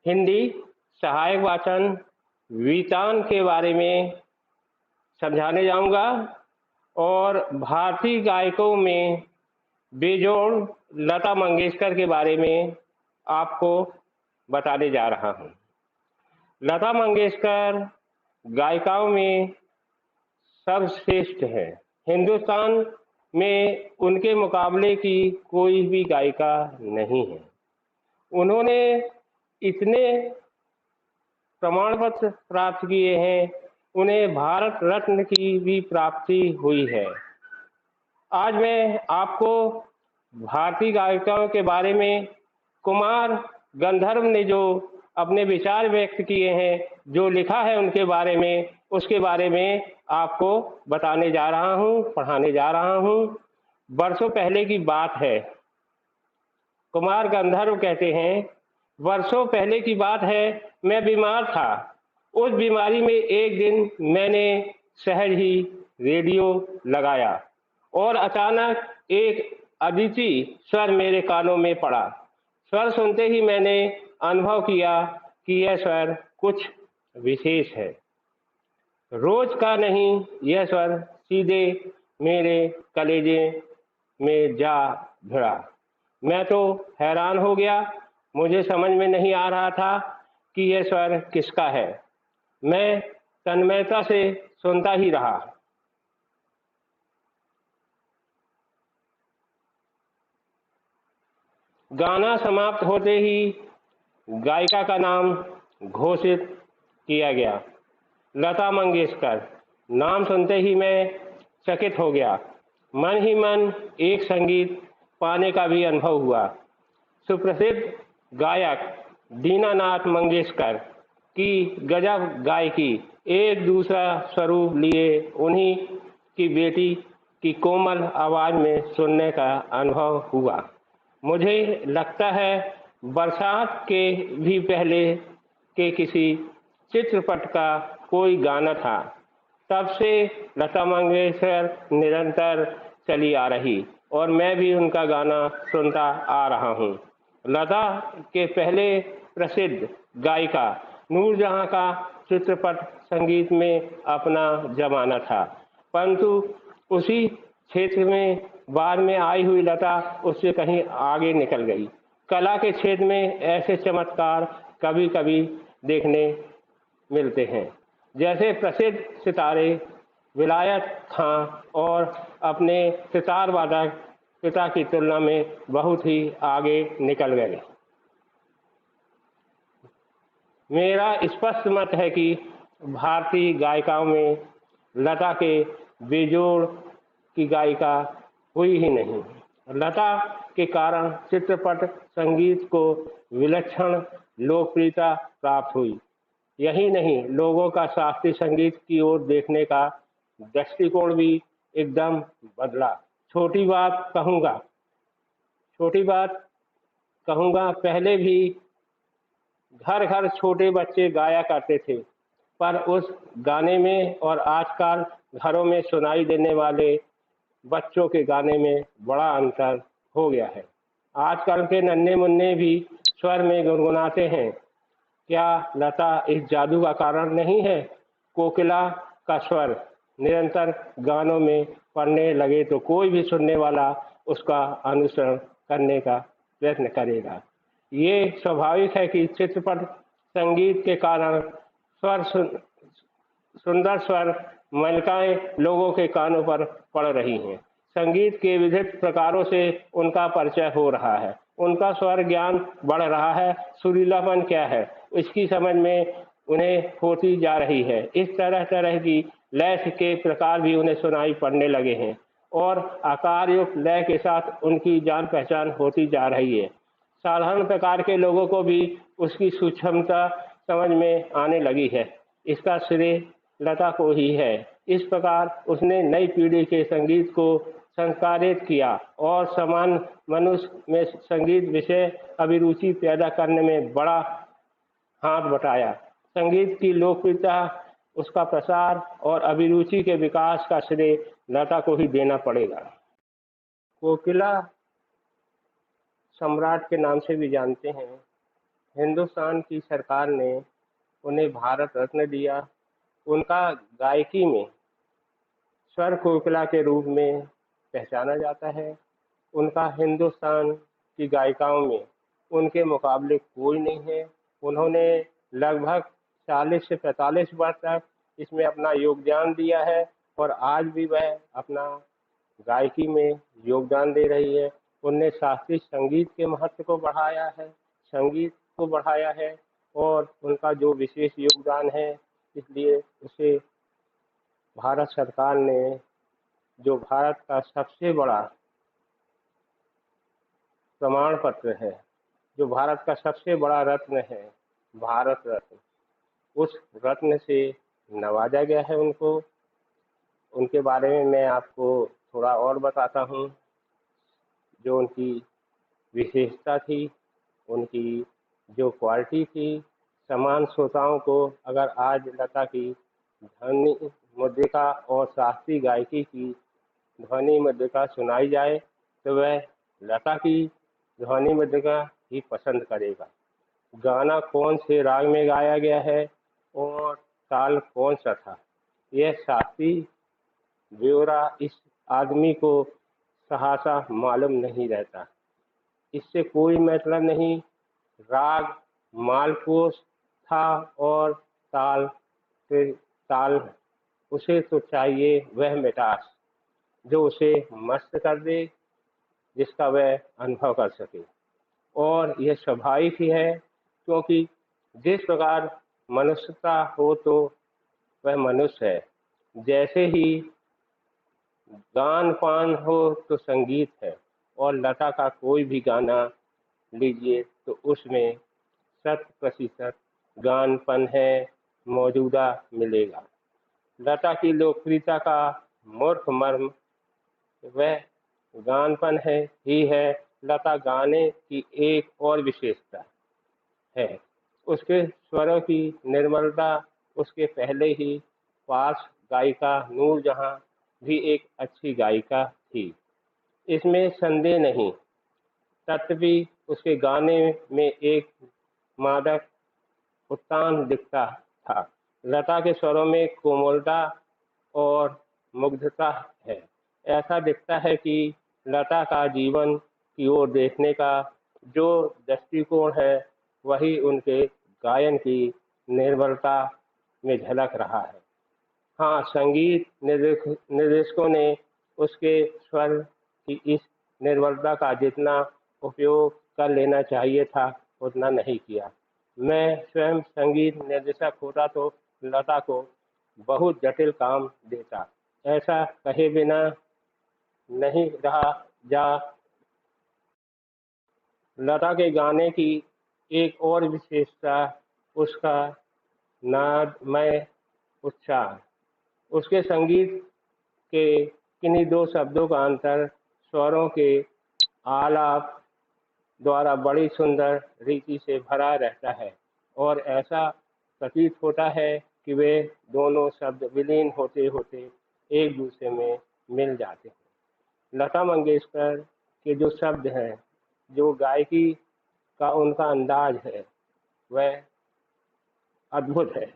हिंदी सहायक वाचन वितान के बारे में समझाने जाऊंगा और भारतीय गायकों में बेजोड़ लता मंगेशकर के बारे में आपको बताने जा रहा हूं। लता मंगेशकर गायिकाओं में सर्वश्रेष्ठ है। हिंदुस्तान में उनके मुकाबले की कोई भी गायिका नहीं है। उन्होंने इतने प्रमाण पत्र प्राप्त किए हैं, उन्हें भारत रत्न की भी प्राप्ति हुई है। आज मैं आपको भारतीय गायिकाओं के बारे में कुमार गंधर्व ने जो अपने विचार व्यक्त किए हैं, जो लिखा है उनके बारे में, उसके बारे में आपको बताने जा रहा हूँ, पढ़ाने जा रहा हूँ। वर्षों पहले की बात है। कुमार गंधर्व कहते हैं, वर्षों पहले की बात है, मैं बीमार था। उस बीमारी में एक दिन मैंने सहज ही रेडियो लगाया और अचानक एक अदिति स्वर मेरे कानों में पड़ा। स्वर सुनते ही मैंने अनुभव किया कि यह स्वर कुछ विशेष है। रोज का नहीं, यह स्वर सीधे मेरे कलेजे में जा भिड़ा। मैं तो हैरान हो गया। मुझे समझ में नहीं आ रहा था कि यह स्वर किसका है। मैं तन्मयता से सुनता ही रहा। गाना समाप्त होते ही गायिका का नाम घोषित किया गया, लता मंगेशकर। नाम सुनते ही मैं चकित हो गया। मन ही मन एक संगीत पाने का भी अनुभव हुआ। सुप्रसिद्ध गायक दीनानाथ मंगेशकर की गजब गायकी, एक दूसरा स्वरूप लिए उन्हीं की बेटी की कोमल आवाज में सुनने का अनुभव हुआ। मुझे लगता है बरसात के भी पहले के किसी चित्रपट का कोई गाना था। तब से लता मंगेशकर निरंतर चली आ रही और मैं भी उनका गाना सुनता आ रहा हूँ। लता के पहले प्रसिद्ध गायिका नूरजहां का चित्रपट संगीत में अपना जमाना था, परंतु उसी क्षेत्र में बाद में आई हुई लता उससे कहीं आगे निकल गई। कला के क्षेत्र में ऐसे चमत्कार कभी कभी देखने मिलते हैं, जैसे प्रसिद्ध सितारे विलायत खां और अपने सितार वादक पिता की तुलना में बहुत ही आगे निकल गए। मेरा स्पष्ट मत है कि भारतीय गायिकाओं में लता के बेजोड़ की गायिका हुई ही नहीं। लता के कारण चित्रपट संगीत को विलक्षण लोकप्रियता प्राप्त हुई। यही नहीं, लोगों का शास्त्रीय संगीत की ओर देखने का दृष्टिकोण भी एकदम बदला। छोटी बात कहूँगा छोटी बात कहूँगा, पहले भी घर घर छोटे बच्चे गाया करते थे, पर उस गाने में और आजकल घरों में सुनाई देने वाले बच्चों के गाने में बड़ा अंतर हो गया है। आजकल के नन्हे मुन्ने भी स्वर में गुनगुनाते हैं। क्या लता इस जादू का कारण नहीं है? कोकिला का स्वर निरंतर गानों में पड़ने लगे तो कोई भी सुनने वाला उसका अनुसरण करने का प्रयत्न करेगा। ये स्वाभाविक है कि चित्रपट संगीत के कारण सुंदर स्वर मलिकाएं लोगों के कानों पर पड़ रही हैं। संगीत के विविध प्रकारों से उनका परिचय हो रहा है, उनका स्वर ज्ञान बढ़ रहा है। सुरीलापन क्या है, इसकी समझ में उन्हें होती जा रही है। इस तरह तरह की लय के प्रकार भी उन्हें सुनाई पड़ने लगे हैं और आकार युक्त लय के साथ उनकी जान पहचान होती जा रही है। साधारण प्रकार के लोगों को भी उसकी सूक्ष्मता समझ में आने लगी है। इसका श्रेय लता को ही है। इस प्रकार उसने नई पीढ़ी के संगीत को संस्कारित किया और समान मनुष्य में संगीत विषय अभिरुचि पैदा करने में बड़ा हाथ बटाया। संगीत की लोकप्रियता, उसका प्रसार और अभिरुचि के विकास का श्रेय लता को ही देना पड़ेगा। कोकिला सम्राट के नाम से भी जानते हैं। हिंदुस्तान की सरकार ने उन्हें भारत रत्न दिया। उनका गायकी में स्वर कोकिला के रूप में पहचाना जाता है। उनका हिंदुस्तान की गायिकाओं में उनके मुकाबले कोई नहीं है। उन्होंने लगभग 40 से 45 वर्ष तक इसमें अपना योगदान दिया है और आज भी वह अपना गायकी में योगदान दे रही है। उनने शास्त्रीय संगीत के महत्व को बढ़ाया है, संगीत को बढ़ाया है और उनका जो विशेष योगदान है, इसलिए उसे भारत सरकार ने जो भारत का सबसे बड़ा प्रमाण पत्र है, जो भारत का सबसे बड़ा रत्न है, भारत रत्न, उस रत्न से नवाजा गया है उनको। उनके बारे में मैं आपको थोड़ा और बताता हूँ। जो उनकी विशेषता थी, उनकी जो क्वालिटी थी, समान श्रोताओं को अगर आज लता की ध्वनि मुद्रिका और शास्त्रीय गायकी की ध्वनि मुद्रिका सुनाई जाए तो वह लता की ध्वनि मुद्रिका ही पसंद करेगा। गाना कौन से राग में गाया गया है और ताल कौन सा था, यह शास्त्रीय ब्यौरा इस आदमी को सहसा मालूम नहीं रहता। इससे कोई मतलब नहीं। राग मालकोस था और ताल फिर ताल, उसे तो चाहिए वह मिठास जो उसे मस्त कर दे, जिसका वह अनुभव कर सके। और यह स्वाभाविक ही है, क्योंकि जिस प्रकार मनुष्यता हो तो वह मनुष्य है। जैसे ही गान पान हो तो संगीत है, और लता का कोई भी गाना लीजिए तो उसमें 100% गानपन है मौजूदा मिलेगा। लता की लोकप्रियता का मूर्ख मर्म वह गानपन है ही है। लता गाने की एक और विशेषता है उसके स्वरों की निर्मलता। उसके पहले ही पास गायिका नूरजहां भी एक अच्छी गायिका थी, इसमें संदेह नहीं। तथापि उसके गाने में एक मादक उत्तान दिखता था। लता के स्वरों में कोमलता और मुग्धता है। ऐसा दिखता है कि लता का जीवन की ओर देखने का जो दृष्टिकोण है, वही उनके गायन की निर्बलता में झलक रहा है। हाँ, संगीत निर्देशकों ने उसके स्वर की इस निर्बलता का जितना उपयोग कर लेना चाहिए था, उतना नहीं किया। मैं स्वयं संगीत निर्देशक होता तो लता को बहुत जटिल काम देता। ऐसा कहे बिना नहीं रहा जा। लता के गाने की एक और विशेषता उसका नादमय उच्चार। उसके संगीत के किन्हीं दो शब्दों का अंतर स्वरों के आलाप द्वारा बड़ी सुंदर रीति से भरा रहता है, और ऐसा प्रतीत होता है कि वे दोनों शब्द विलीन होते होते एक दूसरे में मिल जाते हैं। लता मंगेशकर के जो शब्द हैं, जो गायकी का उनका अंदाज है, वह अद्भुत है।